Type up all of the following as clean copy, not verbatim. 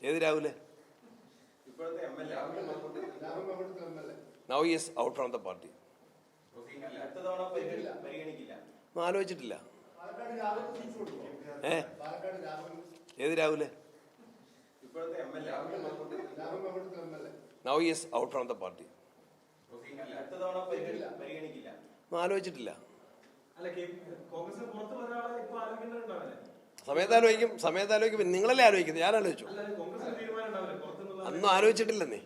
ഏത് Rahul? Now he is out from the party. ആലോചിച്ചിട്ടില്ല. ഏത് Rahul? Now he is out from the party. ആലോചിച്ചിട്ടില്ല. സമയത്താലോചിക്കും. നിങ്ങളല്ലേ ആലോചിക്കുന്നത്? ഞാൻ ആലോചിച്ചു. അന്നും ആലോചിച്ചിട്ടില്ലെന്നേ.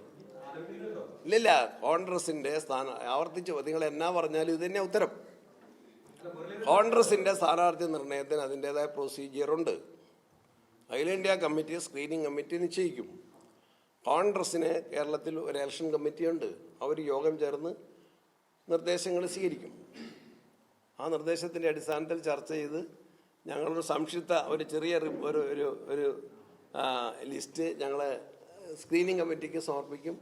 ഇല്ലില്ല. കോൺഗ്രസിന്റെ ആവർത്തിച്ച് നിങ്ങൾ എന്നാ പറഞ്ഞാലും ഇത് തന്നെ ഉത്തരം. കോൺഗ്രസിന്റെ സ്ഥാനാർത്ഥി നിർണയത്തിന് അതിൻ്റെതായ പ്രൊസീജിയറുണ്ട്. അഖിലേന്ത്യാ കമ്മിറ്റി സ്ക്രീനിങ് കമ്മിറ്റി നിശ്ചയിക്കും. കോൺഗ്രസിന് കേരളത്തിൽ ഒരു ഇലക്ഷൻ കമ്മിറ്റിയുണ്ട്. അവർ യോഗം ചേർന്ന് നിർദ്ദേശങ്ങൾ സ്വീകരിക്കും. ആ നിർദ്ദേശത്തിൻ്റെ അടിസ്ഥാനത്തിൽ ചർച്ച ചെയ്ത് ഞങ്ങളൊരു സംക്ഷിപ്ത ഒരു ചെറിയ ഒരു ലിസ്റ്റ് ഞങ്ങൾ സ്ക്രീനിങ് കമ്മിറ്റിക്ക് സമർപ്പിക്കും.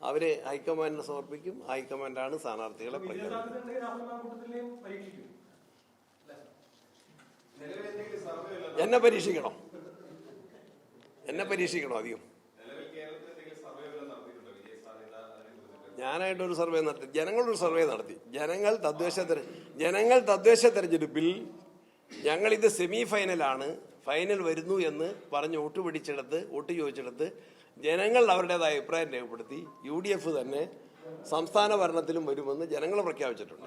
അവർ ഹൈക്കമാൻഡിന് സമർപ്പിക്കും. ഹൈക്കമാൻഡാണ് സ്ഥാനാർത്ഥികളെ എന്നെ പരീക്ഷിക്കണോ അധികം? ഞാനായിട്ടൊരു സർവേ നടത്തി. ജനങ്ങളൊരു സർവേ നടത്തി. ജനങ്ങൾ തദ്ദേശ തെരഞ്ഞെടുപ്പിൽ ഞങ്ങളിത് സെമി ഫൈനലാണ്, ഫൈനൽ വരുന്നു എന്ന് പറഞ്ഞ് വോട്ട് ചോദിച്ചെടുത്ത് ജനങ്ങൾ അവരുടേതായ അഭിപ്രായം രേഖപ്പെടുത്തി. UDF തന്നെ സംസ്ഥാന ഭരണത്തിലും വരുമെന്ന് ജനങ്ങൾ പ്രഖ്യാപിച്ചിട്ടുണ്ട്.